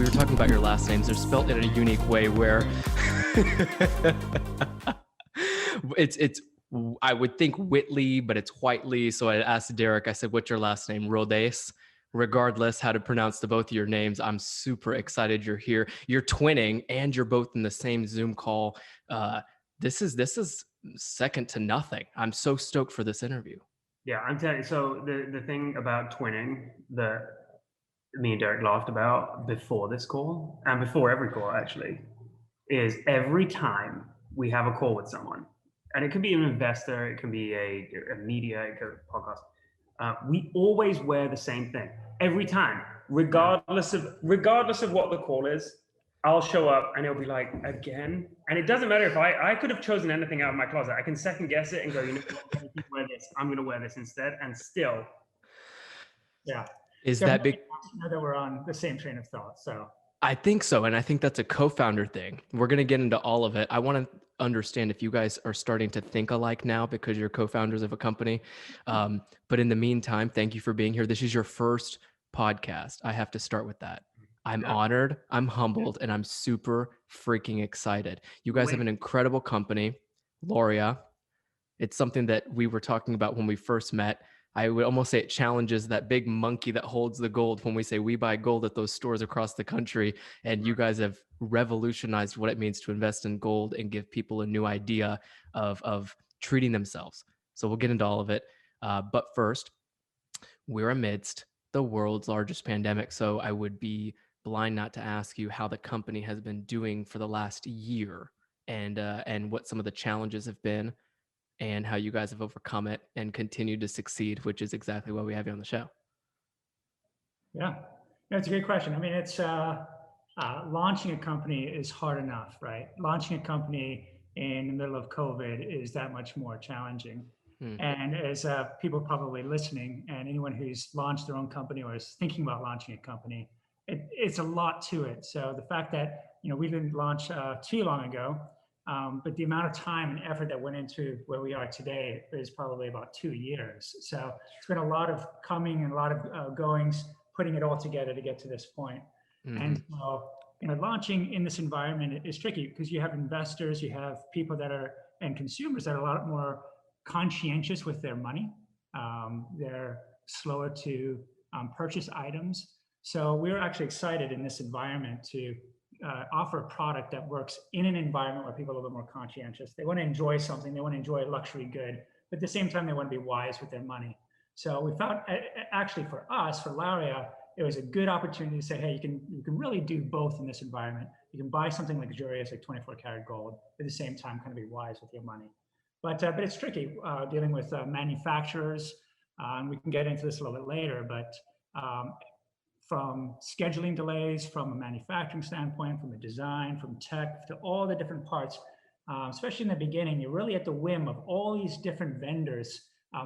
we were talking about your last names. They're spelled in a unique way where it's I would think Whitley, but it's Whiteley. So I asked Deryk, I said, what's your last name? Rhodes. Regardless how to pronounce the both of your names, I'm super excited you're here. You're twinning and you're both in the same Zoom call. This is second to nothing. I'm so stoked for this interview. Yeah, I'm telling you. So the thing about twinning that me and Deryk laughed about before this call, and before every call actually, is every time we have a call with someone, and it can be an investor, it can be a media, it could be a podcast, we always wear the same thing every time, regardless of what the call is. I'll show up and it'll be like, again. And it doesn't matter if I could have chosen anything out of my closet. I can second guess it and go, you know what, I can wear this. I'm going to wear this instead. And still. Yeah. Is that big? You know that we're on the same train of thought. So I think so. And I think that's a co-founder thing. We're going to get into all of it. I want to understand if you guys are starting to think alike now because you're co-founders of a company. But in the meantime, thank you for being here. This is your first podcast. I have to start with that. I'm honored, I'm humbled, and I'm super freaking excited. You guys have an incredible company, Laurea. It's something that we were talking about when we first met. I would almost say it challenges that big monkey that holds the gold when we say we buy gold at those stores across the country. And you guys have revolutionized what it means to invest in gold and give people a new idea of treating themselves. So we'll get into all of it. But first, we're amidst the world's largest pandemic. So I would be blind not to ask you how the company has been doing for the last year and what some of the challenges have been and how you guys have overcome it and continued to succeed, which is exactly why we have you on the show. Yeah, that's a great question. I mean, it's launching a company is hard enough, right? Launching a company in the middle of COVID is that much more challenging. And as people probably listening and anyone who's launched their own company or is thinking about launching a company, it's a lot to it. So the fact that, we didn't launch too long ago, but the amount of time and effort that went into where we are today is probably about 2 years. So it's been a lot of coming and a lot of goings, putting it all together to get to this point. And so, launching in this environment is tricky because you have investors, you have people that are, and consumers that are a lot more conscientious with their money. They're slower to purchase items. So we're actually excited in this environment to offer a product that works in an environment where people are a little more conscientious. They want to enjoy something, they want to enjoy a luxury good, but at the same time, they want to be wise with their money. So we found, actually for us, for Laurea, it was a good opportunity to say, hey, you can really do both in this environment. You can buy something luxurious like 24 karat gold, at the same time, kind of be wise with your money. But it's tricky dealing with manufacturers, and we can get into this a little bit later, but from scheduling delays, from a manufacturing standpoint, from a design, from tech, to all the different parts, especially in the beginning, you're really at the whim of all these different vendors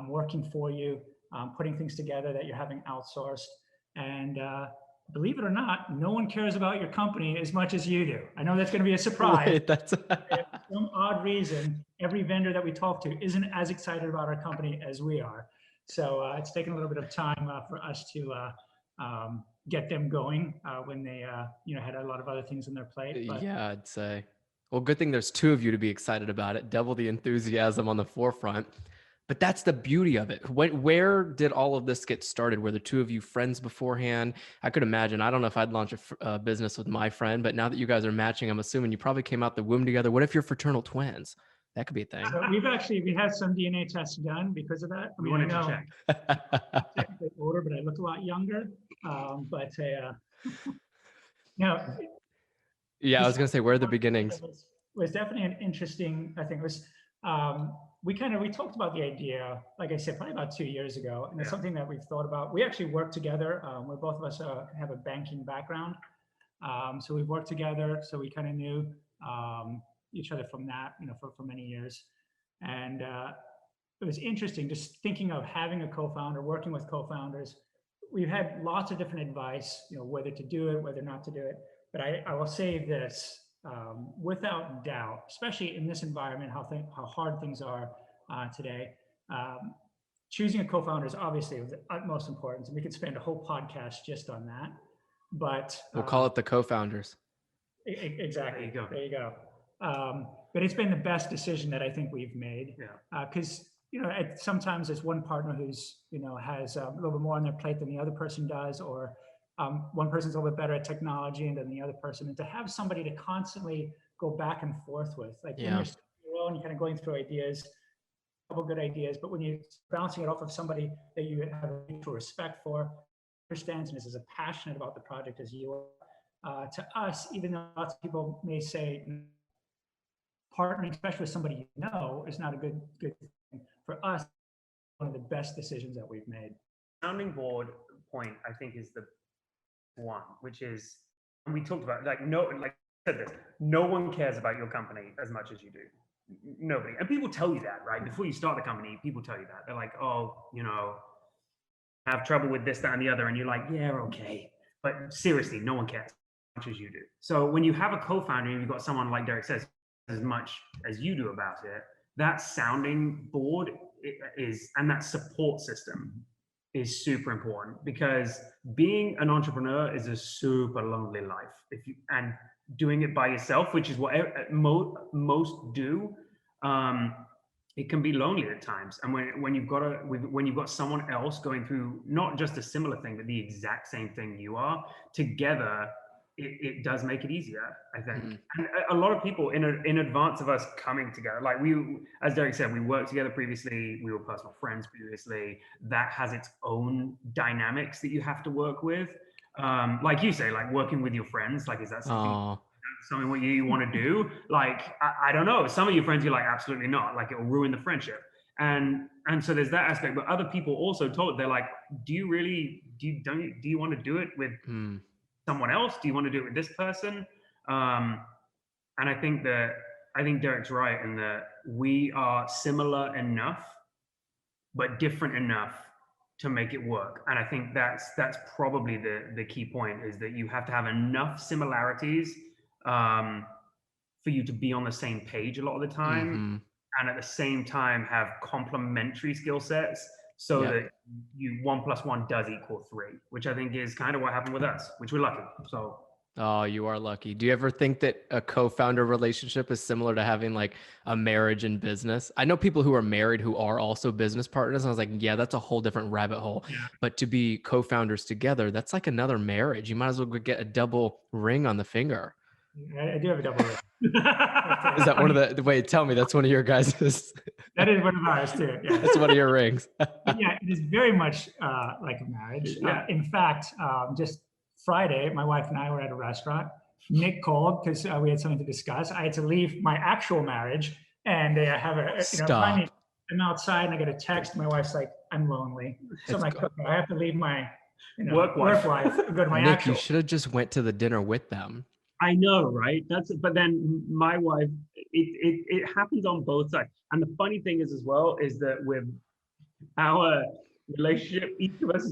working for you, putting things together that you're having outsourced. And believe it or not, no one cares about your company as much as you do. I know that's going to be a surprise. Wait, that's For some odd reason, every vendor that we talk to isn't as excited about our company as we are. So it's taken a little bit of time for us to get them going when they had a lot of other things on their plate. But yeah, I'd say. Well, good thing there's two of you to be excited about it. Double the enthusiasm on the forefront. But that's the beauty of it. Where did all of this get started? Were the two of you friends beforehand? I could imagine. I don't know if I'd launch a business with my friend, but now that you guys are matching, I'm assuming you probably came out the womb together. What if you're fraternal twins? That could be a thing. So we had some DNA tests done because of that. I mean, I know I'm technically older, but I look a lot younger. No. Yeah, I was gonna say, where are the beginnings? Was definitely an interesting. I think it was. We talked about the idea, like I said, probably about 2 years ago, and it's something that we've thought about. We actually work together. Where both of us have a banking background, so we've worked together. So we kind of knew each other from that, for many years, and it was interesting just thinking of having a co-founder, working with co-founders. We've had lots of different advice, whether to do it, whether not to do it. But I will say this, without doubt, especially in this environment, how hard things are today, choosing a co-founder is obviously of the utmost importance. And we could spend a whole podcast just on that. but We'll call it the co-founders. Exactly. There you go. But it's been the best decision that I think we've made. Yeah. Because sometimes there's one partner who's has a little bit more on their plate than the other person does, or one person's a little bit better at technology than the other person, and to have somebody to constantly go back and forth with, like when you're your own, you're kind of going through ideas, a couple good ideas, but when you're bouncing it off of somebody that you have a mutual respect for, understands and is as passionate about the project as you are. To us, even though lots of people may say partnering, especially with somebody is not a good thing, for us, one of the best decisions that we've made. Sounding board point, I think, is the one, which is, and we talked about, like I said this, no one cares about your company as much as you do. Nobody. And people tell you that, right? Before you start the company, people tell you that. They're like, oh, I have trouble with this, that, and the other. And you're like, yeah, okay. But seriously, no one cares as much as you do. So when you have a co-founder and you've got someone like Deryk says, as much as you do about it, that sounding board and that support system is super important, because being an entrepreneur is a super lonely life. And doing it by yourself, which is what most do, it can be lonely at times. And when you've got someone else going through not just a similar thing, but the exact same thing you are, together, it does make it easier, I think. And a lot of people in advance of us coming together, like as Deryk said, we worked together previously, we were personal friends previously. That has its own dynamics that you have to work with. Like you say, like working with your friends, like, is that something what you want to do? Like, I don't know. Some of your friends, you're like, absolutely not. Like, it will ruin the friendship. And so there's that aspect. But other people also they're like, do you want to do it with someone else? Do you want to do it with this person? And I think Deryk's right in that we are similar enough, but different enough to make it work. And I think that's probably the key point, is that you have to have enough similarities for you to be on the same page a lot of the time, and at the same time have complementary skill sets, so that 1 + 1 does equal 3, which I think is kind of what happened with us, which we're lucky. So. Oh, you are lucky. Do you ever think that a co-founder relationship is similar to having like a marriage in business? I know people who are married who are also business partners. And I was like, yeah, that's a whole different rabbit hole. Yeah. But to be co-founders together, that's like another marriage. You might as well get a double ring on the finger. I do have a double ring. Is that one of the, wait, tell me, that's one of your guys'? That is one of ours too. Yeah. That's one of your rings. Yeah, it is very much like a marriage. Yeah. In fact, just Friday, my wife and I were at a restaurant. Nick called because we had something to discuss. I had to leave my actual marriage, and I have I'm outside and I get a text. My wife's like, I'm lonely. So I'm like, okay, I have to leave my work wife and go to my Nick, actual. you should have just went to the dinner with them. I know, right? But then my wife, it happens on both sides. And the funny thing is as well, is that with our relationship, each of us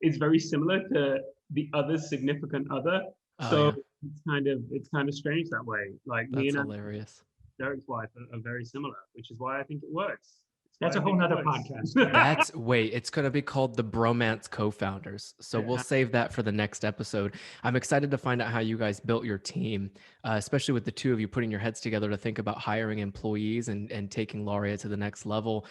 is very similar to the other's significant other. It's kind of strange that way. Like, that's me and hilarious. Deryk's wife are very similar, which is why I think it works. That's a whole nother podcast. It's going to be called the Bromance Co-Founders. So we'll save that for the next episode. I'm excited to find out how you guys built your team, especially with the two of you putting your heads together to think about hiring employees and taking Laurea to the next level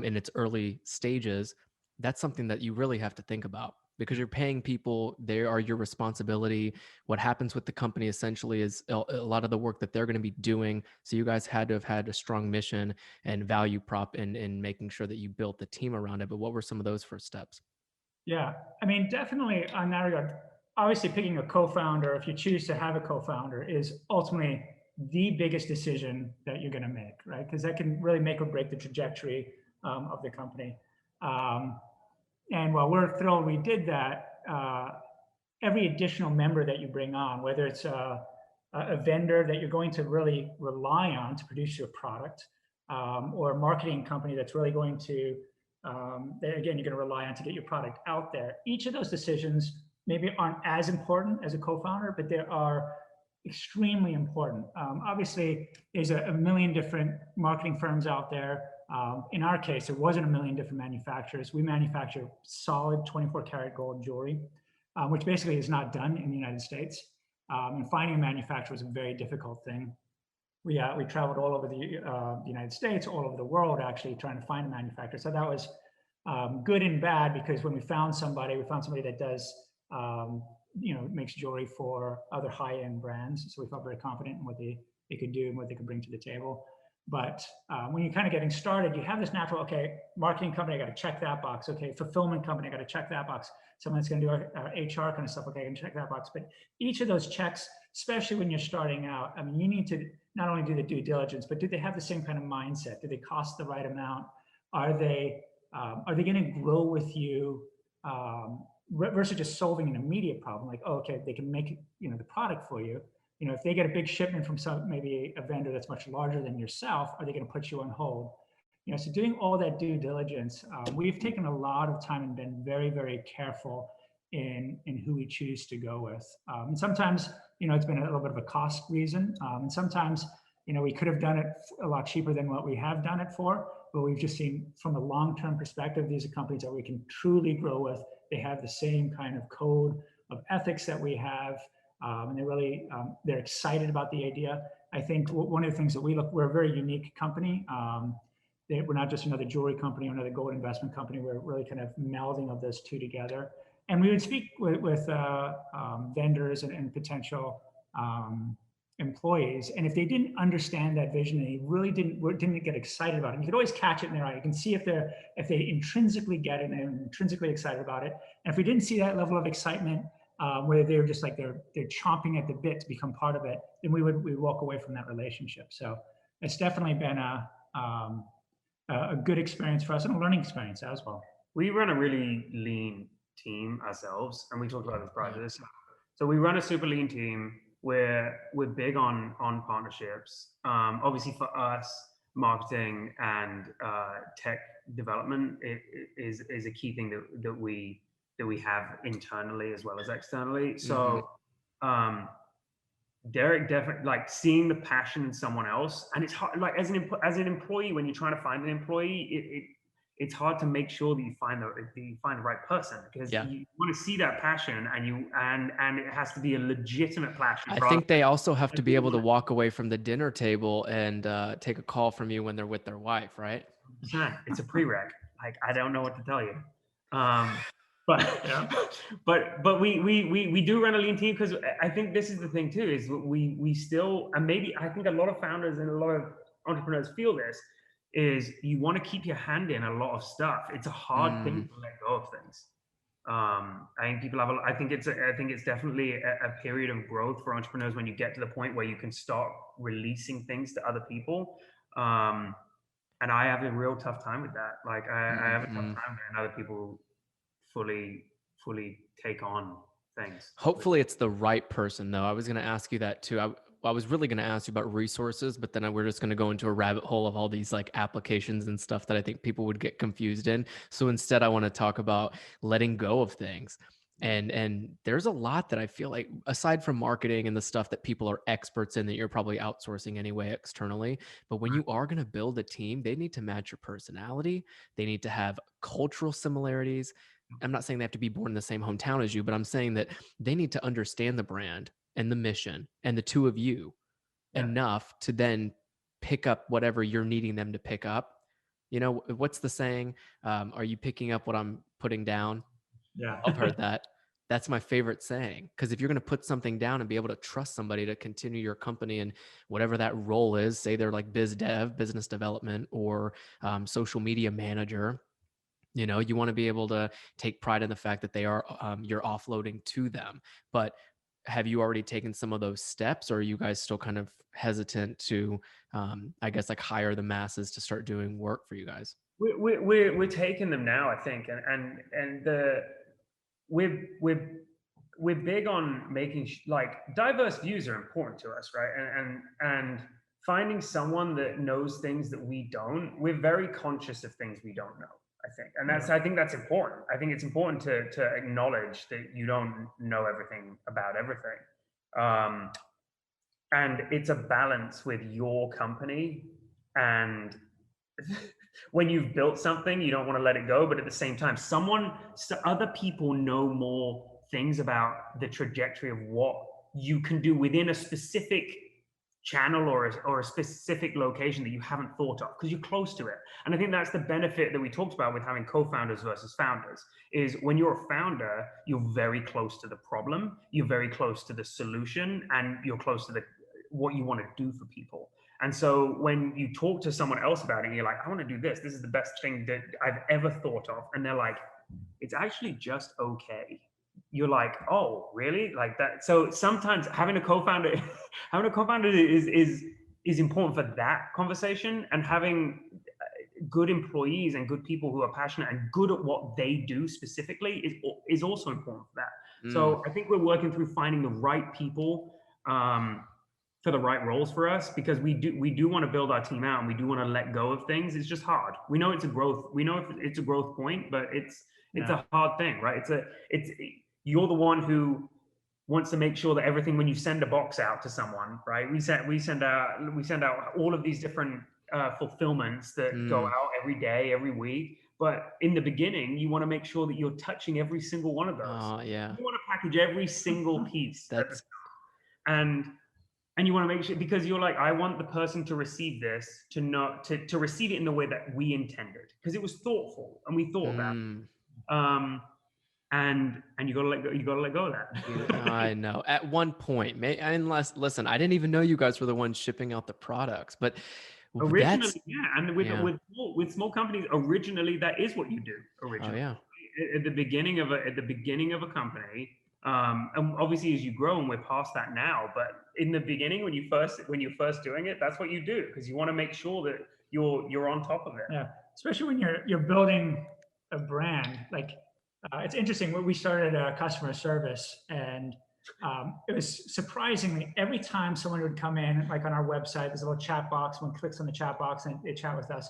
in its early stages. That's something that you really have to think about, because you're paying people. They are your responsibility. What happens with the company essentially is a lot of the work that they're going to be doing. So you guys had to have had a strong mission and value prop in making sure that you built the team around it. But what were some of those first steps? Yeah, I mean, definitely on that regard, obviously picking a co-founder, if you choose to have a co-founder, is ultimately the biggest decision that you're going to make, right? Because that can really make or break the trajectory of the company. And while we're thrilled we did that, every additional member that you bring on, whether it's a vendor that you're going to really rely on to produce your product, or a marketing company that's really going to, again, you're going to rely on to get your product out there. Each of those decisions maybe aren't as important as a co-founder, but they are extremely important. Obviously, there's a million different marketing firms out there. In our case, there wasn't a million different manufacturers. We manufacture solid 24 karat gold jewelry. which basically is not done in the United States. And finding a manufacturer is a very difficult thing. We traveled all over the United States, all over the world, actually trying to find a manufacturer. So that was good and bad, because when we found somebody that does, makes jewelry for other high-end brands. So we felt very confident in what they could do and what they could bring to the table. But when you're kind of getting started, you have this natural, okay, marketing company, I got to check that box. Okay, fulfillment company, I got to check that box. Someone that's going to do our HR kind of stuff, okay, I can check that box. But each of those checks, especially when you're starting out, I mean, you need to not only do the due diligence, but do they have the same kind of mindset? Do they cost the right amount? Are they going to grow with you, versus just solving an immediate problem? Like, oh, okay, they can make the product for you. If they get a big shipment from maybe a vendor that's much larger than yourself, are they going to put you on hold? So doing all that due diligence, we've taken a lot of time and been very, very careful in who we choose to go with. And sometimes, it's been a little bit of a cost reason. And sometimes, we could have done it a lot cheaper than what we have done it for, but we've just seen from a long-term perspective, these are companies that we can truly grow with. They have the same kind of code of ethics that we have. And they're excited about the idea. I think one of the things that we're a very unique company. We're not just another jewelry company or another gold investment company. We're really kind of melding of those two together. And we would speak with vendors and potential employees. And if they didn't understand that vision, and they really didn't get excited about it, you could always catch it in their eye. You can see if they intrinsically get it and intrinsically excited about it. And if we didn't see that level of excitement, where they were just like they're chomping at the bit to become part of it, then we walk away from that relationship. So it's definitely been a good experience for us and a learning experience as well. We run a really lean team ourselves, and we talked about this prior to this. So we run a super lean team. We're big on partnerships. Obviously, for us, marketing and tech development is a key thing that we have internally as well as externally. So Deryk definitely, like, seeing the passion in someone else, and it's hard, like as an employee, when you're trying to find an employee, it's hard to make sure that you find the right person, because you want to see that passion, and it has to be a legitimate passion. I think they also have to be able to walk away from the dinner table and take a call from you when they're with their wife, right? It's a prereq. Like, I don't know what to tell you. But we do run a lean team, because I think this is the thing too, is we still, and maybe I think a lot of founders and a lot of entrepreneurs feel this, is you want to keep your hand in a lot of stuff. It's a hard thing to let go of things. I think people have I think it's definitely a period of growth for entrepreneurs when you get to the point where you can start releasing things to other people. And I have a real tough time with that. Like, I have a tough time letting other people fully take on things. Hopefully it's the right person, though. I was going to ask you that too. I was really going to ask you about resources, but then we're just going to go into a rabbit hole of all these like applications and stuff that I think people would get confused in. So instead, I want to talk about letting go of things. And there's a lot that I feel like, aside from marketing and the stuff that people are experts in that you're probably outsourcing anyway externally, but when you are going to build a team, they need to match your personality. They need to have cultural similarities. I'm not saying they have to be born in the same hometown as you, but I'm saying that they need to understand the brand and the mission and the two of you enough to then pick up whatever you're needing them to pick up. What's the saying? Are you picking up what I'm putting down? Yeah. I've heard that. That's my favorite saying, because if you're going to put something down and be able to trust somebody to continue your company and whatever that role is, say they're like biz dev, business development, or social media manager, you want to be able to take pride in the fact that they are, you're offloading to them. But have you already taken some of those steps, or are you guys still kind of hesitant to, I guess, like hire the masses to start doing work for you guys? We're taking them now, I think, and we're big on making like diverse views are important to us, right? And finding someone that knows things that we don't. We're very conscious of things we don't know, I think, and I think that's important. I think it's important to acknowledge that you don't know everything about everything, and it's a balance with your company. And when you've built something, you don't want to let it go, but at the same time, other people know more things about the trajectory of what you can do within a specific channel or a specific location that you haven't thought of because you're close to it. And I think that's the benefit that we talked about with having co-founders versus founders, is when you're a founder, you're very close to the problem, you're very close to the solution, and you're close to what you want to do for people. And so when you talk to someone else about it, and you're like, I want to do this is the best thing that I've ever thought of, and they're like, it's actually just okay. You're like, oh, really? Like that. So sometimes having a co-founder is important for that conversation, and having good employees and good people who are passionate and good at what they do specifically is also important for that. So I think we're working through finding the right people for the right roles for us, because we do want to build our team out, and we do want to let go of things. It's just hard. We know it's a growth point, but it's a hard thing, right? You're the one who wants to make sure that everything, when you send a box out to someone, right? We send out all of these different fulfillments that go out every day, every week. But in the beginning, you want to make sure that you're touching every single one of those. Oh, yeah. You want to package every single piece. And you want to make sure, because you're like, I want the person to receive this to receive it in the way that we intended, because it was thoughtful and we thought about it. And you gotta let go of that. I know. At one point, listen, I didn't even know you guys were the ones shipping out the products, but originally, and with small companies, originally that is what you do. Originally, at the beginning of a company, and obviously as you grow, and we're past that now, but in the beginning, when you're first doing it, that's what you do, because you want to make sure that you're on top of it. Yeah, especially when you're building a brand. Like it's interesting. When we started customer service, and it was surprisingly, every time someone would come in, like on our website, there's a little chat box. One clicks on the chat box and they chat with us.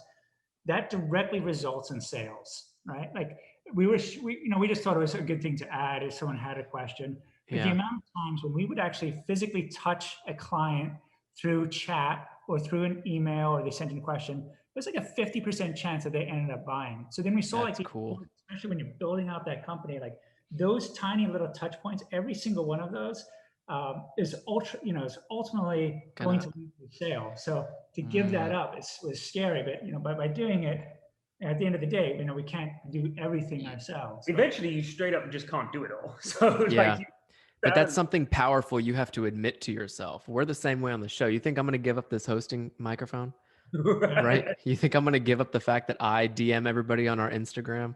That directly results in sales, right? Like we just thought it was a good thing to add if someone had a question. But the amount of times when we would actually physically touch a client through chat or through an email, or they sent in a question, there's like a 50% chance that they ended up buying. So then we saw cool. Especially when you're building out that company, like those tiny little touch points, every single one of those is ultimately going to lead to a sale. So to give that up, was scary, but by doing it, at the end of the day, we can't do everything ourselves. Eventually, you straight up just can't do it all. So but that's something powerful you have to admit to yourself. We're the same way on the show. You think I'm going to give up this hosting microphone? Right? You think I'm going to give up the fact that I DM everybody on our Instagram?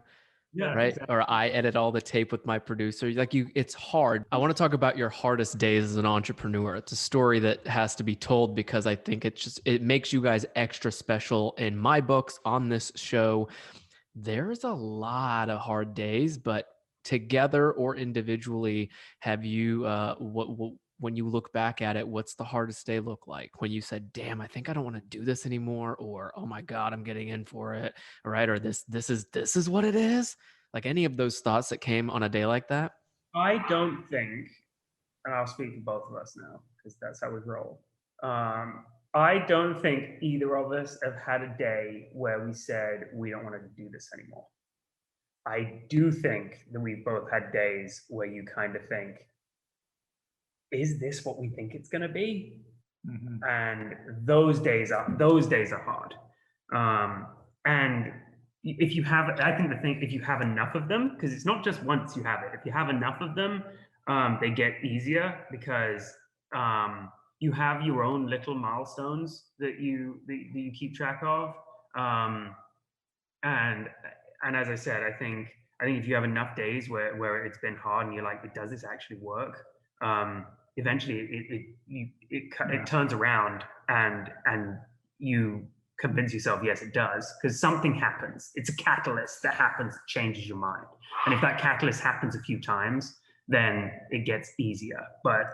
Yeah, right. Exactly. Or I edit all the tape with my producer. It's hard. I want to talk about your hardest days as an entrepreneur. It's a story that has to be told, because I think it makes you guys extra special in my books on this show. There's a lot of hard days, but together or individually, have you, when you look back at it, what's the hardest day look like? When you said, damn, I think I don't want to do this anymore, or, oh my God, I'm getting in for it. Right. Or this is what it is. Like any of those thoughts that came on a day like that? I don't think, and I'll speak for both of us now, because that's how we roll. I don't think either of us have had a day where we said, we don't want to do this anymore. I do think that we've both had days where you kind of think, is this what we think it's going to be? Mm-hmm. And those days are hard. And if you have enough of them, because it's not just once you have it, if you have enough of them, they get easier, because you have your own little milestones that you keep track of. And as I said, I think if you have enough days where it's been hard and you're like, does this actually work? Eventually it turns around, and you convince yourself, yes, it does, because something happens. It's a catalyst that happens, that changes your mind. And if that catalyst happens a few times, then it gets easier. But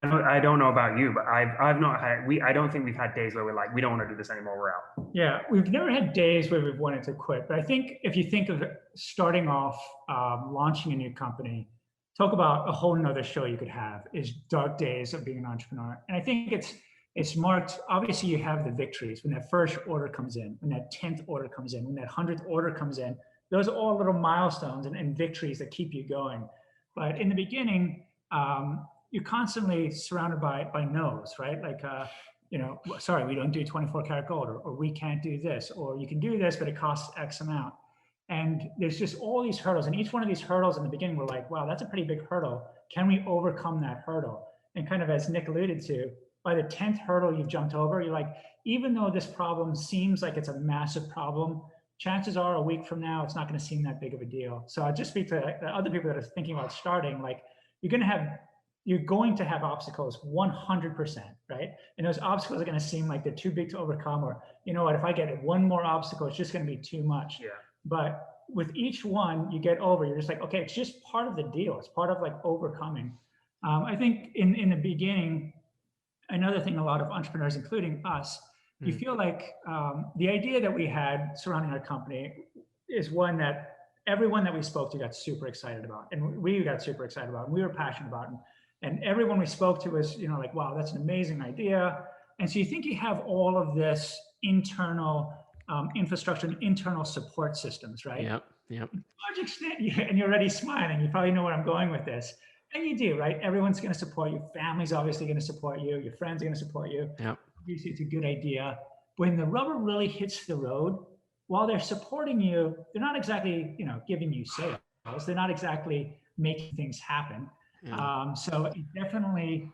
I don't know about you, but I don't think we've had days where we're like, we don't want to do this anymore, we're out. Yeah, we've never had days where we've wanted to quit. But I think if you think of starting off, launching a new company, talk about a whole nother show you could have, is dark days of being an entrepreneur. And I think it's marked, obviously you have the victories, when that first order comes in, when that 10th order comes in, when that 100th order comes in. Those are all little milestones and victories that keep you going. But in the beginning, you're constantly surrounded by no's, right? Like, sorry, we don't do 24 karat gold, or we can't do this, or you can do this, but it costs X amount. And there's just all these hurdles. And each one of these hurdles in the beginning, we're like, wow, that's a pretty big hurdle. Can we overcome that hurdle? And kind of as Nick alluded to, by the 10th hurdle you've jumped over, you're like, even though this problem seems like it's a massive problem, chances are a week from now, it's not going to seem that big of a deal. So I just speak to other people that are thinking about starting, like you're going to have obstacles 100%, right? And those obstacles are going to seem like they're too big to overcome, or, you know what, if I get one more obstacle, it's just going to be too much. Yeah. But with each one you get over, you're just like, okay, it's just part of the deal. It's part of like overcoming. I think in the beginning, another thing a lot of entrepreneurs, including us, you feel like the idea that we had surrounding our company is one that everyone that we spoke to got super excited about, and we got super excited about, and we were passionate about, and everyone we spoke to was, like, wow, that's an amazing idea. And so you think you have all of this internal infrastructure and internal support systems, right? Yep. To a large extent, and you're already smiling. You probably know where I'm going with this. And you do, right? Everyone's going to support you. Family's obviously going to support you. Your friends are going to support you. Yep. Obviously, it's a good idea. When the rubber really hits the road, while they're supporting you, they're not exactly, giving you sales. They're not exactly making things happen. Yeah. So it definitely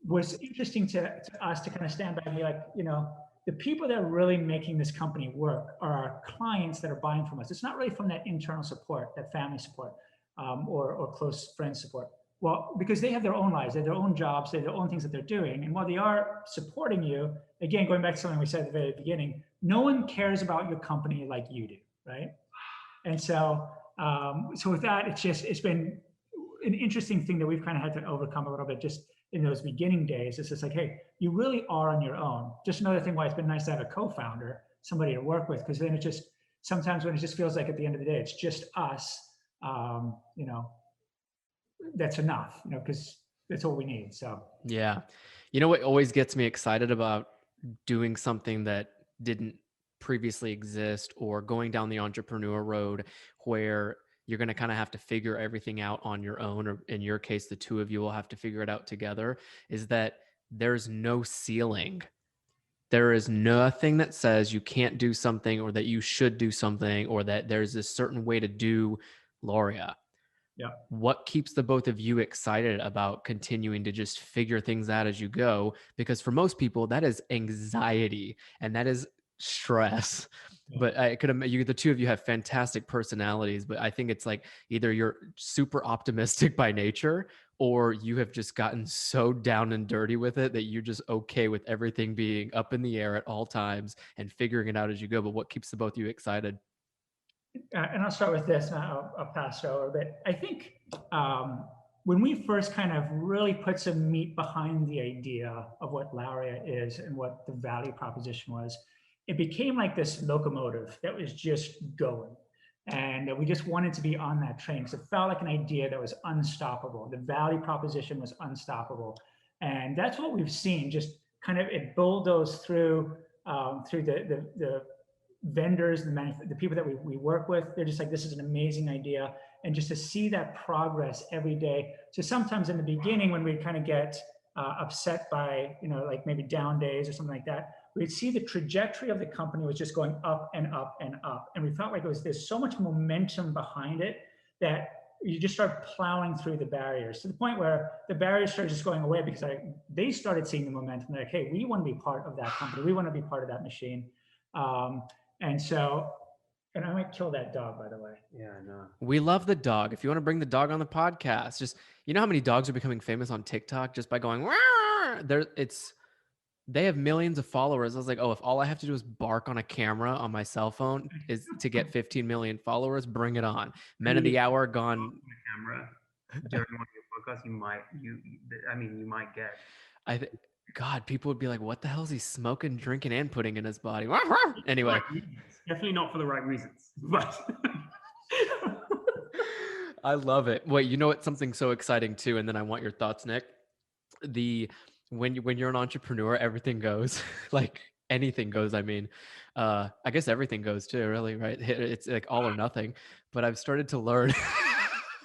was interesting to us to kind of stand back and be like, the people that are really making this company work are our clients that are buying from us. It's not really from that internal support, that family support, or close friend support. Well, because they have their own lives, they have their own jobs, they have their own things that they're doing. And while they are supporting you, again, going back to something we said at the very beginning, no one cares about your company like you do, right? And so, so with that, it's been an interesting thing that we've kind of had to overcome a little bit just in those beginning days. It's just like, hey, you really are on your own. Just another thing why it's been nice to have a co-founder, somebody to work with, because then it just, sometimes when it just feels like at the end of the day, it's just us, that's enough, because that's all we need. So Yeah. You know what always gets me excited about doing something that didn't previously exist, or going down the entrepreneur road where you're going to kind of have to figure everything out on your own, or in your case, the two of you will have to figure it out together, is that there's no ceiling. There is nothing that says you can't do something, or that you should do something, or that there's a certain way to do Laurea. yeah. What keeps the both of you excited about continuing to just figure things out as you go? Because for most people, that is anxiety and that is stress. Yeah. But I could imagine the two of you have fantastic personalities, but I think it's like either you're super optimistic by nature, or you have just gotten so down and dirty with it that you're just okay with everything being up in the air at all times and figuring it out as you go. But what keeps the both of you excited? And I'll start with this, and I'll pass it over. But I think when we first kind of really put some meat behind the idea of what Laurea is and what the value proposition was, it became like this locomotive that was just going. And we just wanted to be on that train, because it felt like an idea that was unstoppable. The value proposition was unstoppable. And that's what we've seen, just kind of it bulldozed through the vendors and the people that we work with. They're just like, this is an amazing idea. And just to see that progress every day. So sometimes in the beginning, when we kind of get upset by, like maybe down days or something like that, we'd see the trajectory of the company was just going up and up and up. And we felt like there's so much momentum behind it that you just start plowing through the barriers, to the point where the barriers started just going away, because they started seeing the momentum. They're like, hey, we want to be part of that company. We want to be part of that machine. And so, and I might kill that dog, by the way. Yeah, I know. We love the dog. If you want to bring the dog on the podcast, just, how how many dogs are becoming famous on TikTok just by going, they have millions of followers. I was like, oh, if all I have to do is bark on a camera on my cell phone is to get 15 million followers, bring it on. Men of the hour gone. On the camera during one of your podcasts, you might get. God, people would be like, what the hell is he smoking, drinking, and putting in his body? Anyway. Definitely not for the right reasons, but I love it. Wait, you know what? Something so exciting too, and then I want your thoughts, Nick. When you're an entrepreneur, everything goes. Like anything goes. I mean, I guess everything goes too, really, right? It's like all or nothing. But I've started to learn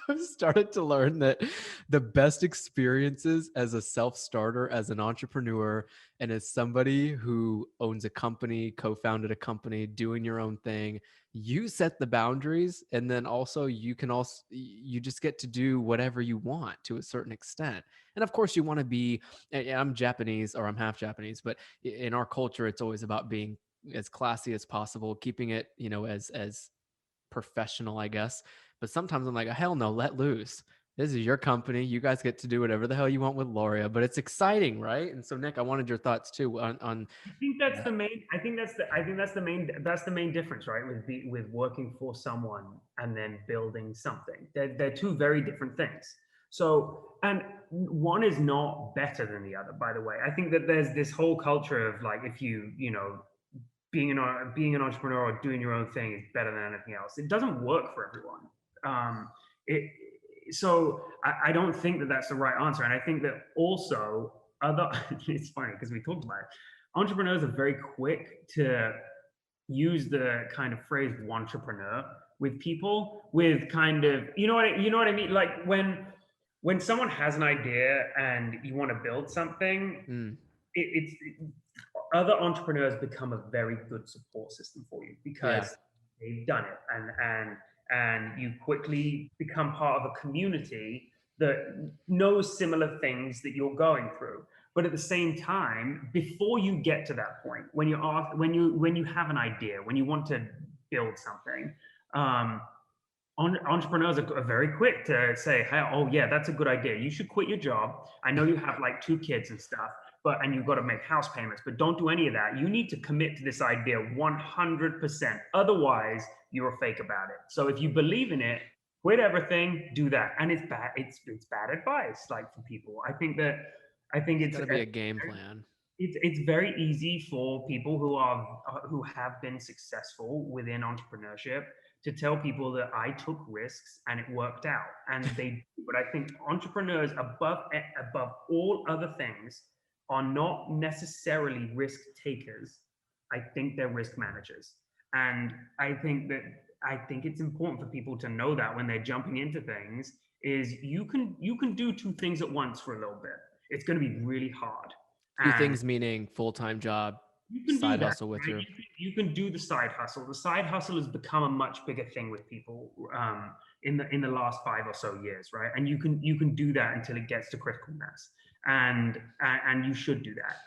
I've started to learn that the best experiences as a self-starter, as an entrepreneur, and as somebody who owns a company, co-founded a company, doing your own thing, you set the boundaries, and then also you just get to do whatever you want to a certain extent. And of course, you want to be. I'm Japanese, or I'm half Japanese, but in our culture, it's always about being as classy as possible, keeping it, as professional, I guess. But sometimes I'm like, hell no, let loose. This is your company. You guys get to do whatever the hell you want with Laurea, but it's exciting, right? And so, Nick, I wanted your thoughts too on I think that's the main. I think that's the main. That's the main difference, right? With working for someone and then building something. They're two very different things. So, and one is not better than the other. By the way, I think that there's this whole culture of like, if being an entrepreneur or doing your own thing is better than anything else. It doesn't work for everyone. It so I don't think that that's the right answer, and I think that also other. It's funny because we talked about it. Entrepreneurs are very quick to use the kind of phrase "entrepreneur" with people, with kind of you know what I mean. Like when someone has an idea and you want to build something, it's other entrepreneurs become a very good support system for you because yeah. they've done it, and you quickly become part of a community that knows similar things that you're going through. But at the same time, before you get to that point, when you have an idea, when you want to build something, entrepreneurs are very quick to say, hey, oh yeah, that's a good idea. You should quit your job. I know you have like 2 kids and stuff, and you've got to make house payments, but don't do any of that. You need to commit to this idea 100%. Otherwise, you're a fake about it. So if you believe in it, quit everything, do that. And it's bad. It's bad advice, like for people. I think It's got to be a game plan. It's very easy for people who have been successful within entrepreneurship to tell people that I took risks and it worked out, and they. But I think entrepreneurs, above all other things, are not necessarily risk takers. I think they're risk managers, and I think it's important for people to know that when they're jumping into things, is you can do 2 things at once for a little bit. It's going to be really hard. 2 And things meaning full-time job, you can do side that, hustle with right? You can do the side hustle. The side hustle has become a much bigger thing with people in the last 5 or so years, right? And you can do that until it gets to critical mass, and you should do that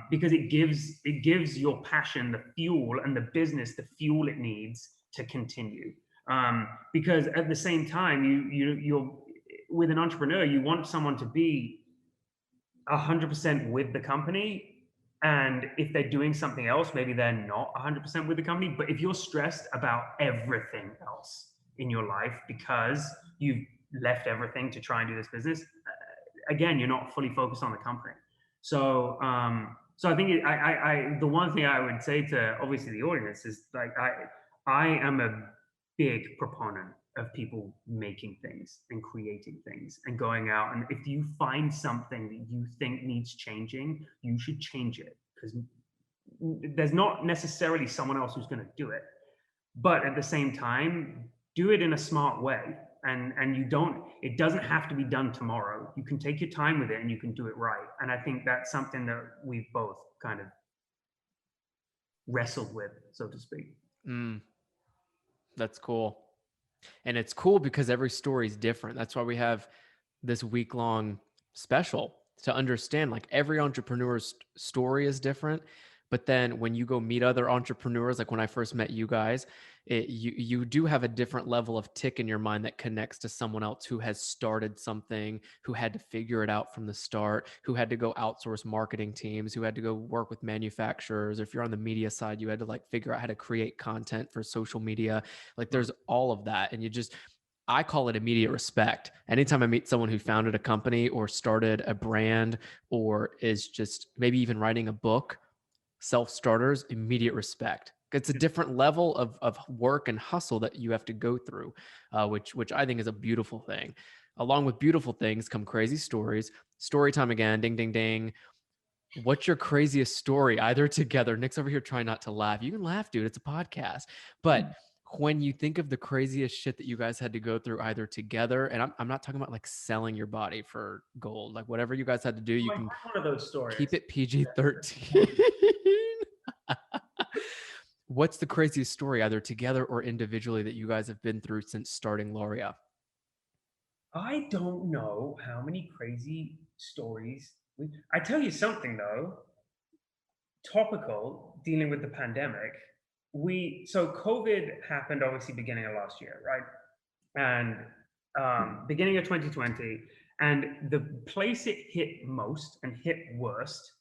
because it gives your passion the fuel, and the business the fuel it needs to continue. Because at the same time, you're with an entrepreneur, you want someone to be 100% with the company. And if they're doing something else, maybe they're not 100% with the company. But if you're stressed about everything else in your life because you've left everything to try and do this business, again, you're not fully focused on the company. So, so I think the one thing I would say to obviously the audience is like I am a big proponent of people making things and creating things and going out. And if you find something that you think needs changing, you should change it, because there's not necessarily someone else who's going to do it. But at the same time, do it in a smart way. And it doesn't have to be done tomorrow. You can take your time with it and you can do it right. And I think that's something that we've both kind of wrestled with, so to speak. That's cool. And it's cool because every story is different. That's why we have this week-long special, to understand like every entrepreneur's story is different. But then when you go meet other entrepreneurs, like when I first met you guys, you do have a different level of tick in your mind that connects to someone else who has started something, who had to figure it out from the start, who had to go outsource marketing teams, who had to go work with manufacturers. If you're on the media side, you had to like figure out how to create content for social media. Like there's all of that. And I call it immediate respect. Anytime I meet someone who founded a company or started a brand or is just maybe even writing a book, self-starters, immediate respect. It's a different level of work and hustle that you have to go through, which I think is a beautiful thing. Along with beautiful things come crazy stories. Story time again, ding, ding, ding. What's your craziest story? Either together. Nick's over here trying not to laugh. You can laugh, dude. It's a podcast. But when you think of the craziest shit that you guys had to go through either together, and I'm not talking about like selling your body for gold, like whatever you guys had to do, you Like, can one of those stories. keep it PG-13. What's the craziest story, either together or individually, that you guys have been through since starting Laurea? I don't know how many crazy stories. I tell you something though, topical, dealing with the pandemic. So COVID happened obviously beginning of last year, right? And beginning of 2020, and the place it hit most and hit worst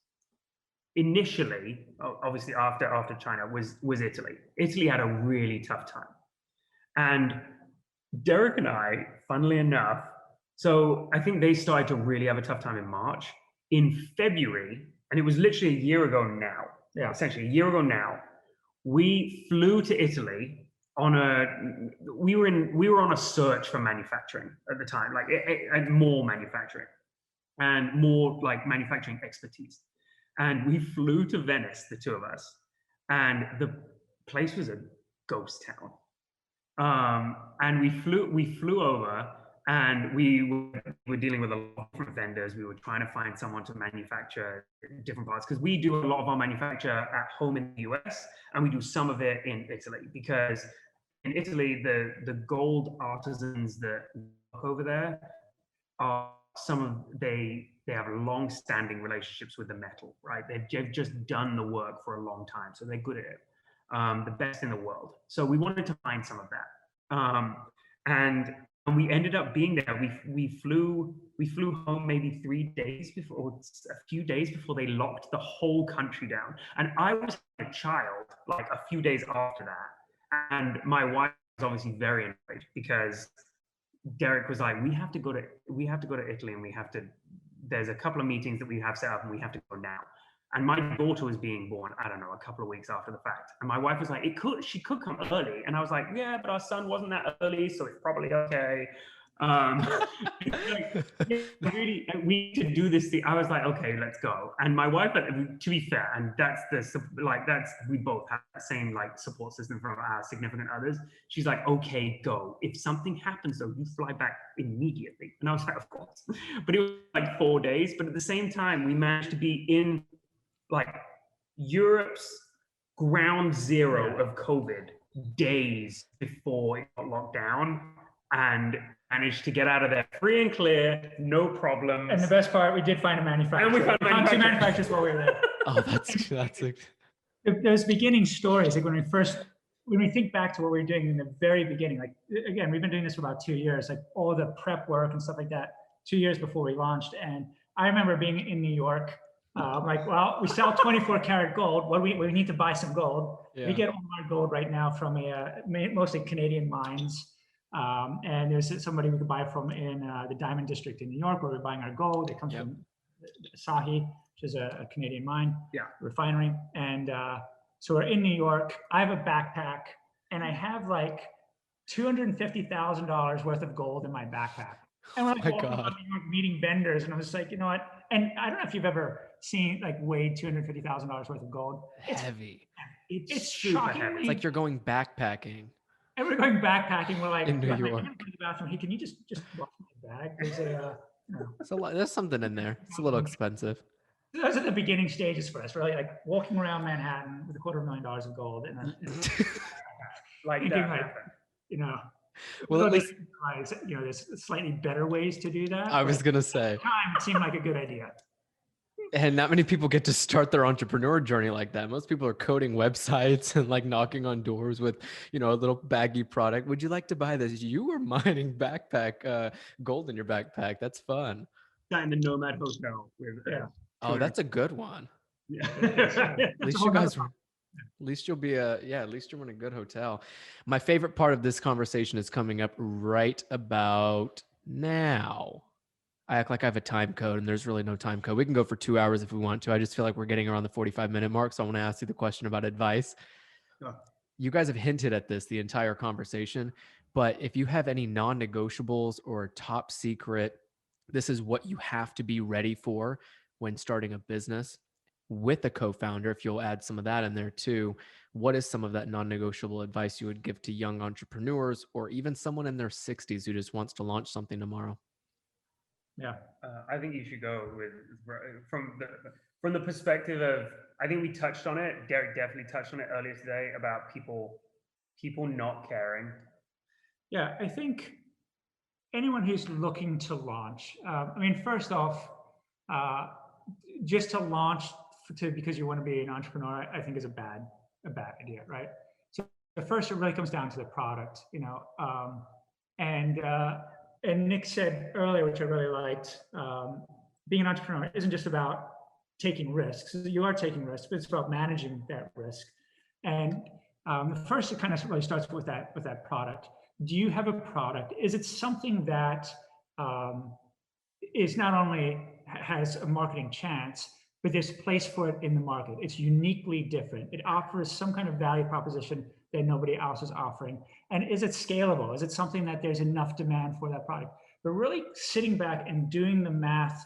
initially, obviously after China, was Italy. Italy had a really tough time, and Deryk and I, funnily enough, so I think they started to really have a tough time in March. In February, and it was literally a year ago now, essentially a year ago now, we flew to Italy on we were on a search for manufacturing at the time, like and more manufacturing and more like manufacturing expertise. And we flew to Venice, the two of us, and the place was a ghost town. And we flew over, and we were dealing with a lot of different vendors. We were trying to find someone to manufacture different parts, because we do a lot of our manufacture at home in the US, and we do some of it in Italy, because in Italy the gold artisans that work over there are they have long-standing relationships with the metal, right? They've just done the work for a long time, so they're good at it. The best in the world. So we wanted to find some of that. And we ended up being there. We flew home maybe 3 days before, or a few days before they locked the whole country down. And I was a child, like a few days after that. And my wife was obviously very annoyed, because Deryk was like, we have to go to Italy, and there's a couple of meetings that we have set up, and we have to go now. And my daughter was being born, I don't know, a couple of weeks after the fact. And my wife was like, she could come early. And I was like, yeah, but our son wasn't that early, so it's probably okay. Like, yeah, really, we need to do this thing. I was like, okay, let's go. And my wife, to be fair, and we both have the same like support system from our significant others. She's like, okay, go. If something happens though, you fly back immediately. And I was like, of course. But it was like 4 days. But at the same time, we managed to be in like Europe's ground zero of COVID days before it got locked down, and managed to get out of there free and clear, no problems. And the best part, we did find a manufacturer. And we found two manufacturers while we were there. Oh, that's Those beginning stories, like when we think back to what we were doing in the very beginning, like again, we've been doing this for about 2 years, like all the prep work and stuff like that, 2 years before we launched. And I remember being in New York, like, well, we sell 24 karat gold. We need to buy some gold. Yeah. We get all our gold right now from mostly Canadian mines. And there's somebody we could buy from in the Diamond District in New York, where we're buying our gold. It comes from Sahi, which is a Canadian mine, refinery. And so we're in New York. I have a backpack, and I have like $250,000 worth of gold in my backpack. And we're like walking around New York meeting vendors, and I was like, you know what? And I don't know if you've ever seen like weighed $250,000 worth of gold. It's heavy. It's shocking. It's like you're going backpacking. And we're going backpacking. We're like, in New York. I'm going to the bathroom. Hey, can you just wash my bag? There's there's something in there. It's a little expensive. Those are the beginning stages for us. Really, like walking around Manhattan with $250,000 of gold, and like that. Like, you know. Well, at least there's slightly better ways to do that. I was gonna say. At the time, it seemed like a good idea. And not many people get to start their entrepreneur journey like that. Most people are coding websites and like knocking on doors with, a little baggy product. Would you like to buy this? You were mining backpack gold in your backpack. That's fun. In the Nomad Hotel. Oh, that's a good one. Yeah. At least you guys were. At least you'll be at least you're in a good hotel. My favorite part of this conversation is coming up right about now. I act like I have a time code, and there's really no time code. We can go for 2 hours if we want to. I just feel like we're getting around the 45-minute mark. So I want to ask you the question about advice. You guys have hinted at this the entire conversation, but if you have any non-negotiables or top secret, this is what you have to be ready for when starting a business. with a co-founder, if you'll add some of that in there too, what is some of that non-negotiable advice you would give to young entrepreneurs or even someone in their 60s who just wants to launch something tomorrow? Yeah. I think you should go with from the perspective of, I think we touched on it. Deryk definitely touched on it earlier today about people not caring. Yeah, I think anyone who's looking to launch, I mean, first off, just to launch because you want to be an entrepreneur, I think is a bad idea, right? So first, it really comes down to the product, you know. And Nick said earlier, which I really liked, being an entrepreneur isn't just about taking risks. You are taking risks, but it's about managing that risk. And the first, it kind of really starts with that product. Do you have a product? Is it something that is not only has a marketing chance, but there's place for it in the market? It's uniquely different. It offers some kind of value proposition that nobody else is offering. And is it scalable? Is it something that there's enough demand for that product? But really sitting back and doing the math,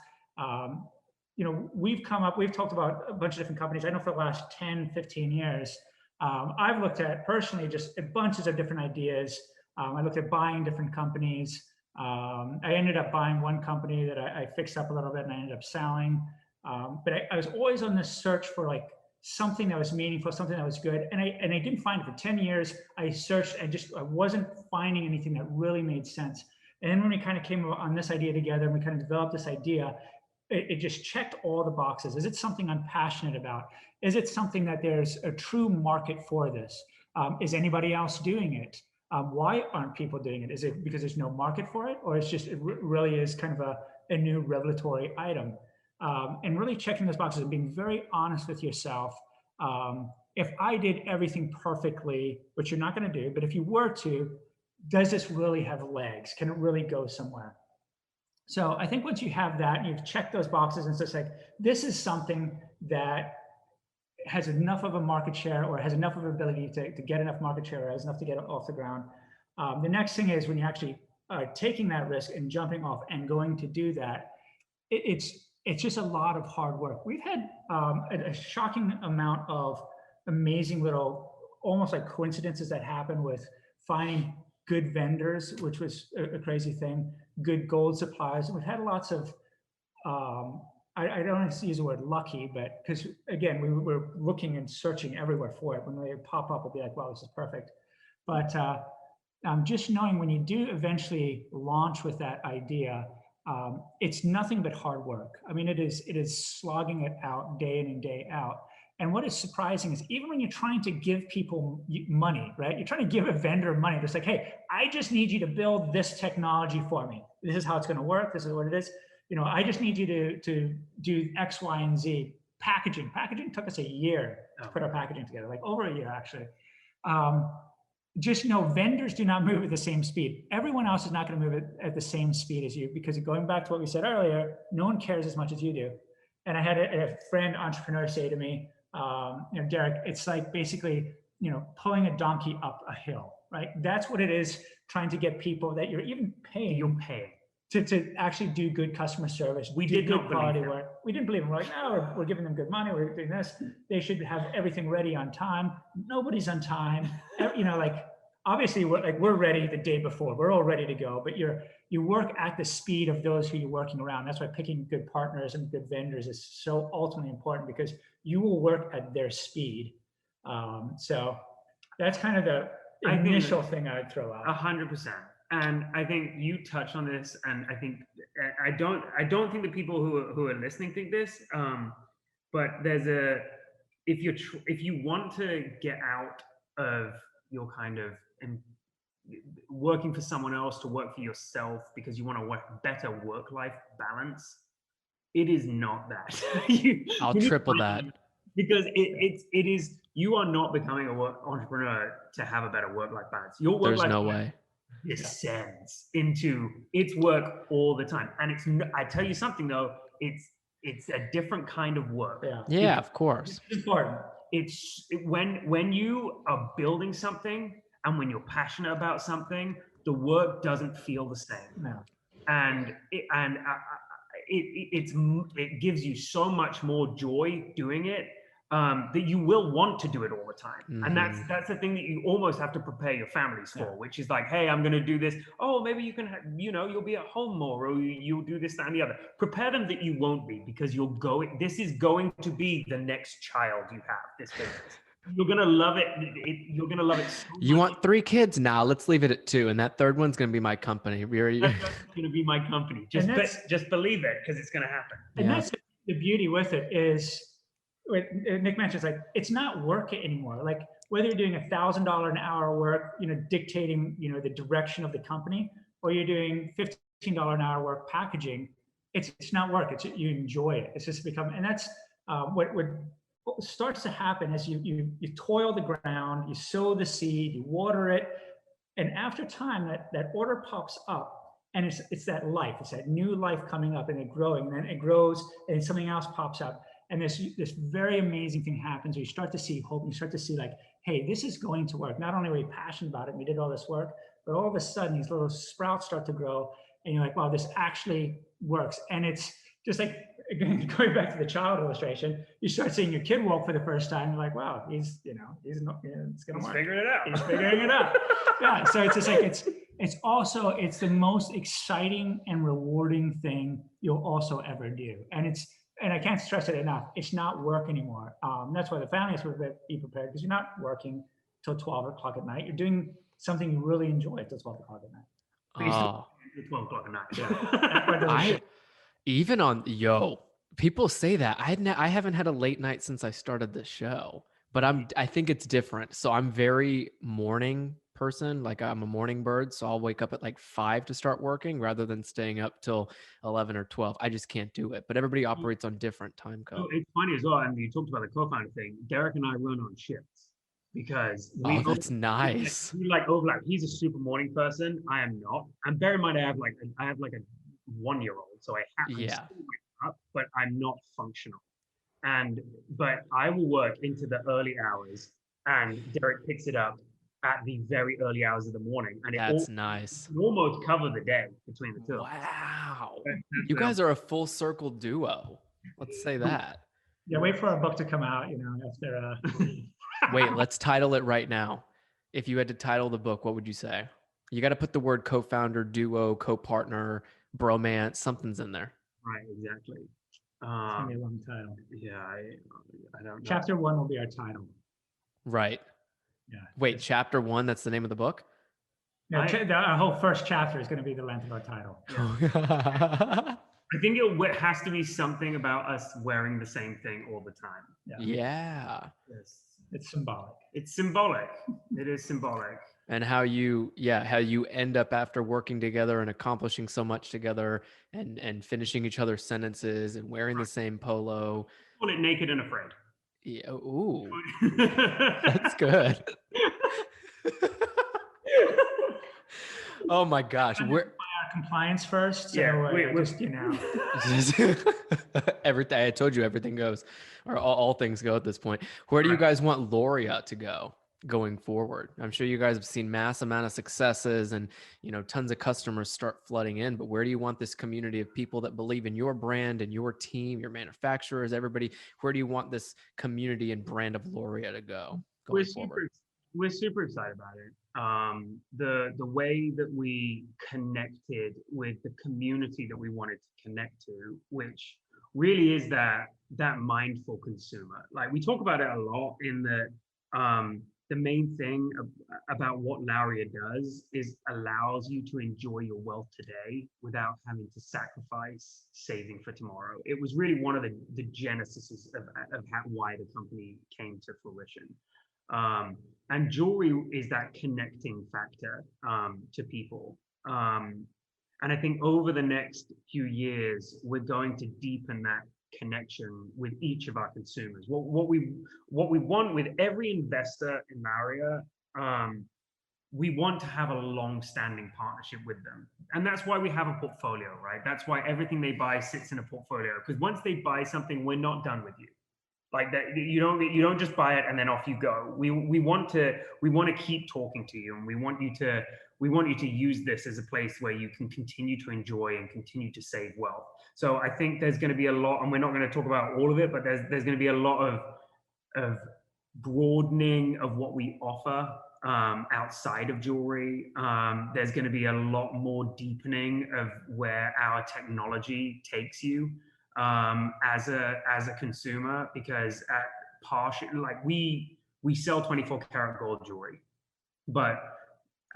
you know, we've talked about a bunch of different companies. I know for the last 10, 15 years, I've looked at personally just a bunches of different ideas. I looked at buying different companies. I ended up buying one company that I fixed up a little bit and I ended up selling. But I was always on this search for like something that was meaningful, something that was good. And I didn't find it for 10 years. I searched, I wasn't finding anything that really made sense. And then when we kind of came on this idea together and we kind of developed this idea, it just checked all the boxes. Is it something I'm passionate about? Is it something that there's a true market for this? Is anybody else doing it? Why aren't people doing it? Is it because there's no market for it? Or it's just, it really is kind of a new revelatory item? And really checking those boxes and being very honest with yourself. If I did everything perfectly, which you're not going to do, but if you were to, does this really have legs? Can it really go somewhere? So I think once you have that and you've checked those boxes and it's just like, this is something that has enough of a market share or has enough of an ability to get enough market share or has enough to get it off the ground. The next thing is when you actually are taking that risk and jumping off and going to do that, it's just a lot of hard work. We've had a shocking amount of amazing little, almost like coincidences that happen with finding good vendors, which was a crazy thing, good gold suppliers. And we've had lots of, I don't want to use the word lucky, but because again, we were looking and searching everywhere for it. When they pop up, we'll be like, wow, this is perfect. But just knowing when you do eventually launch with that idea, it's nothing but hard work. I mean, it is slogging it out day in and day out. And what is surprising is even when you're trying to give people money, right? You're trying to give a vendor money. It's like, hey, I just need you to build this technology for me. This is how it's going to work. This is what it is. You know, I just need you to do X, Y, and Z. Packaging took us a year to put our packaging together, like over a year actually. Just know vendors do not move at the same speed. Everyone else is not going to move at the same speed as you, because going back to what we said earlier, no one cares as much as you do. And I had a friend entrepreneur say to me, you know, Deryk, it's like basically, you know, pulling a donkey up a hill, right? That's what it is, trying to get people that you're even paying. You'll pay. To actually do good customer service. We did good quality work. We didn't believe them. We're like, no, we're giving them good money. We're doing this. They should have everything ready on time. Nobody's on time. You know, like obviously we're ready the day before. We're all ready to go. But you work at the speed of those who you're working around. That's why picking good partners and good vendors is so ultimately important, because you will work at their speed. So that's kind of the initial thing I'd throw out. 100%. And I think you touched on this, and I think I don't think the people who are listening think this, but there's if you want to get out of your kind of working for someone else to work for yourself because you want a better work-life balance, it is not that. I'll triple that. Because it is, you are not becoming an entrepreneur to have a better work-life balance. Your work-life There's no way. Descends into its work all the time, and I tell you something though, it's a different kind of work. Yeah, of course. It's important. It's when you are building something and when you're passionate about something, the work doesn't feel the same. No. And it gives you so much more joy doing it, that you will want to do it all the time. And that's the thing that you almost have to prepare your families for, which is like, hey, I'm going to do this. Oh, maybe you can, you'll be at home more, or you'll do this, that, and the other. Prepare them that you won't be, because this is going to be the next child you have, this business. You're going to love it. You're going to love it so much. You want 3 kids now? Let's leave it at 2. And that third one's going to be my company. That's going to be my company. Just believe it, because it's going to happen. And that's the beauty with it is, what Nick mentions, like, it's not work anymore. Like, whether you're doing $1,000 an hour work, dictating, the direction of the company, or you're doing $15 an hour work packaging, it's not work. You enjoy it. It's just become, and that's what starts to happen as you toil the ground, you sow the seed, you water it, and after time, that order pops up, and it's that life, it's that new life coming up, and it growing, and then it grows, and something else pops up. And this very amazing thing happens where you start to see hope. You start to see, like, hey, this is going to work. Not only are we passionate about it, and we did all this work, but all of a sudden these little sprouts start to grow, and you're like, wow, this actually works. And it's just like, again, going back to the child illustration, you start seeing your kid walk for the first time. You're like, wow, it's going to work. Figuring it out. He's figuring it out. Yeah. So it's just like, it's the most exciting and rewarding thing you'll also ever do. And I can't stress it enough, it's not work anymore. That's why the families will be prepared, because you're not working till 12 o'clock at night. You're doing something you really enjoy till 12 o'clock at night. Oh. 12 o'clock at night. Yeah. People say that. I haven't had a late night since I started the show, but I think it's different. So I'm very morning person. Like, I'm a morning bird, so I'll wake up at like 5 to start working rather than staying up till 11 or 12. I just can't do it. But everybody operates on different time codes. It's funny as well. And you talked about the co-founder thing. Deryk and I run on shifts, because that's nice. We overlap. He's a super morning person. I am not. And bear in mind, I have like a 1-year-old, so I have to still wake up, but I'm not functional. But I will work into the early hours, and Deryk picks it up at the very early hours of the morning, and that's nice. You almost cover the day between the two. Wow, you guys are a full circle duo. Let's say that. Yeah, wait for our book to come out. After. Wait, let's title it right now. If you had to title the book, what would you say? You got to put the word co-founder, duo, co-partner, bromance, something's in there. Right, exactly. It's gonna be a long title. Yeah, I don't know. Chapter 1 will be our title. Right. Yeah. Wait, chapter 1, that's the name of the book? No, our whole first chapter is going to be the length of our title. Yeah. I think it has to be something about us wearing the same thing all the time. Yeah. Yes. It's symbolic. It's symbolic. It is symbolic. And how you end up after working together and accomplishing so much together, and finishing each other's sentences and wearing the same polo. Call it Naked and Afraid. Yeah. Ooh, that's good. Oh my gosh, we're our compliance first. So everything. I told you everything goes, or all things go at this point. Where do you guys want Laurea to go going forward? I'm sure you guys have seen mass amount of successes, and tons of customers start flooding in. But where do you want this community of people that believe in your brand and your team, your manufacturers, everybody? Where do you want this community and brand of Laurea to go going forward? We're super excited about it. The way that we connected with the community that we wanted to connect to, which really is that mindful consumer. Like, we talk about it a lot in the main thing about what Laurea does is allows you to enjoy your wealth today without having to sacrifice saving for tomorrow. It was really one of the genesis of why the company came to fruition. And jewelry is that connecting factor to people. And I think over the next few years, we're going to deepen that connection with each of our consumers. What we want with every investor in Laurea, we want to have a long-standing partnership with them. And that's why we have a portfolio, right? That's why everything they buy sits in a portfolio. Because once they buy something, we're not done with you. Like that, you don't just buy it and then off you go. We want to keep talking to you, and we want we want you to use this as a place where you can continue to enjoy and continue to save wealth. So I think there's going to be a lot, and we're not going to talk about all of it, but there's going to be a lot of broadening of what we offer outside of jewelry. There's going to be a lot more deepening of where our technology takes you as a consumer, because at like we sell 24 karat gold jewelry, but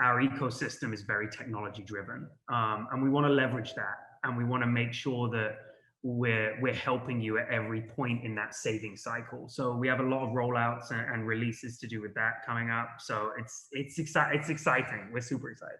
our ecosystem is very technology driven, and we want to leverage that, and we want to make sure that we're helping you at every point in that saving cycle. So we have a lot of rollouts and releases to do with that coming up. So it's exciting. We're super excited.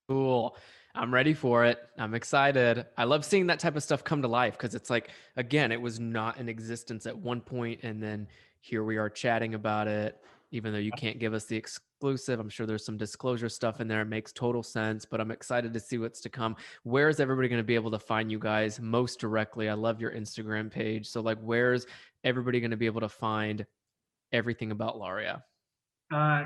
Cool. I'm ready for it. I'm excited. I love seeing that type of stuff come to life, because it's like, again, it was not in existence at one point, and then here we are chatting about it. Even though you can't give us the exclusive, I'm sure there's some disclosure stuff in there. It makes total sense, but I'm excited to see what's to come. Where is everybody going to be able to find you guys most directly? I love your Instagram page. So like, where's everybody going to be able to find everything about Laurea?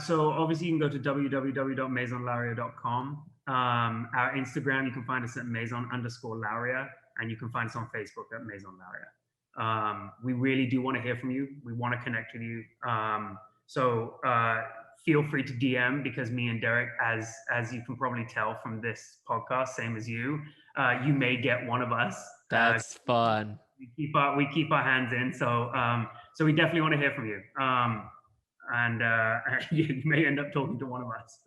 So obviously you can go to www.maisonlaurea.com. Our Instagram, you can find us at maison_Laurea, and you can find us on Facebook at Maison Laurea. We really do want to hear from you. We want to connect with you. So feel free to DM, because me and Deryk, as you can probably tell from this podcast, same as you may get one of us. That's fun. We keep our hands in. So we definitely want to hear from you. And you may end up talking to one of us.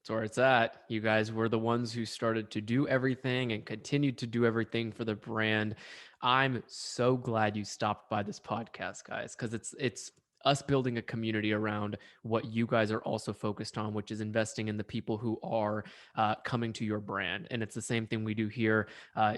That's where it's at. You guys were the ones who started to do everything and continued to do everything for the brand. I'm so glad you stopped by this podcast, guys, because it's us building a community around what you guys are also focused on, which is investing in the people who are coming to your brand. And it's the same thing we do here.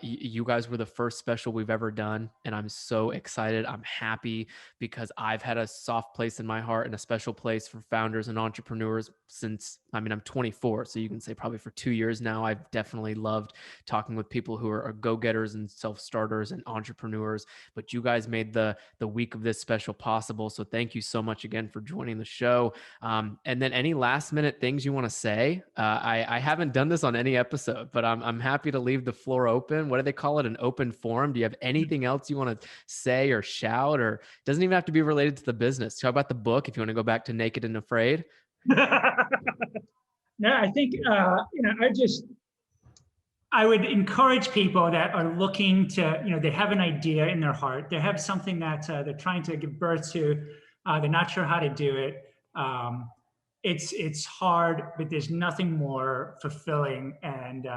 You guys were the first special we've ever done, and I'm so excited. I'm happy, because I've had a soft place in my heart and a special place for founders and entrepreneurs since, I'm 24, so you can say probably for 2 years now. I've definitely loved talking with people who are go-getters and self-starters and entrepreneurs, but you guys made the week of this special possible. So thank you so much again for joining the show. And then any last minute things you want to say? I haven't done this on any episode, but I'm happy to leave the floor open. What do they call it? An open forum. Do you have anything else you want to say or shout, or it doesn't even have to be related to the business? Talk about the book if you want to go back to Naked and Afraid. No, I think, I would encourage people that are looking to, they have an idea in their heart. They have something that they're trying to give birth to. They're not sure how to do it. It's hard, but there's nothing more fulfilling, and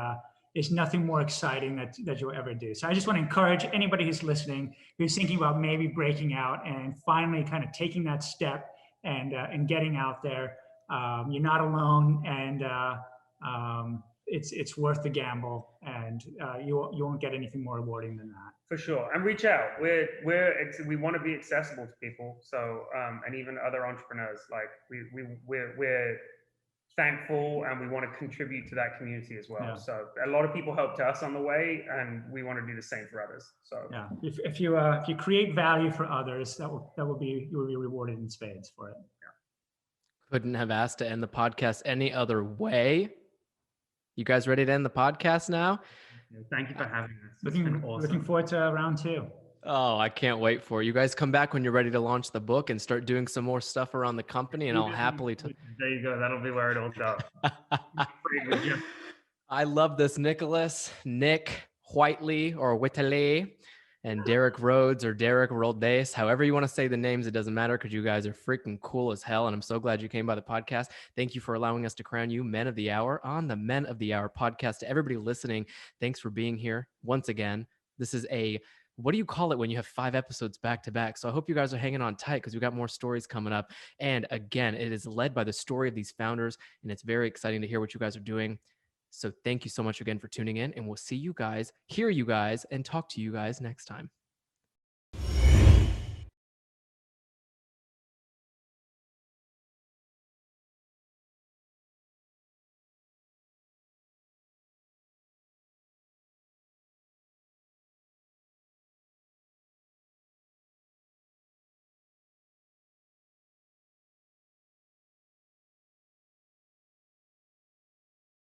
there's nothing more exciting that you'll ever do. So I just want to encourage anybody who's listening, who's thinking about maybe breaking out and finally kind of taking that step and getting out there. You're not alone, and it's worth the gamble, and you won't get anything more rewarding than that. For sure. And reach out. We want to be accessible to people. So and even other entrepreneurs. Like we're thankful, and we want to contribute to that community as well. Yeah. So a lot of people helped us on the way, and we want to do the same for others. So yeah, if you create value for others, you will be rewarded in spades for it. Yeah. Couldn't have asked to end the podcast any other way. You guys ready to end the podcast now? Thank you for having us. Looking forward to round 2. Oh, I can't wait for it. You guys come back when you're ready to launch the book and start doing some more stuff around the company, and I'll happily. There you go. That'll be where it all goes. I love this, Nicholas, Nick, Whiteley, or Whiteley, and Deryk Rhodes, or Deryk Rhodes. However you want to say the names, it doesn't matter, because you guys are freaking cool as hell, and I'm so glad you came by the podcast. Thank you for allowing us to crown you Men of the Hour on the Men of the Hour podcast. To everybody listening, thanks for being here once again. This is what do you call it when you have 5 episodes back to back? So I hope you guys are hanging on tight, because we got more stories coming up. And again, it is led by the story of these founders, and it's very exciting to hear what you guys are doing. So thank you so much again for tuning in, and we'll see you guys, hear you guys, and talk to you guys next time.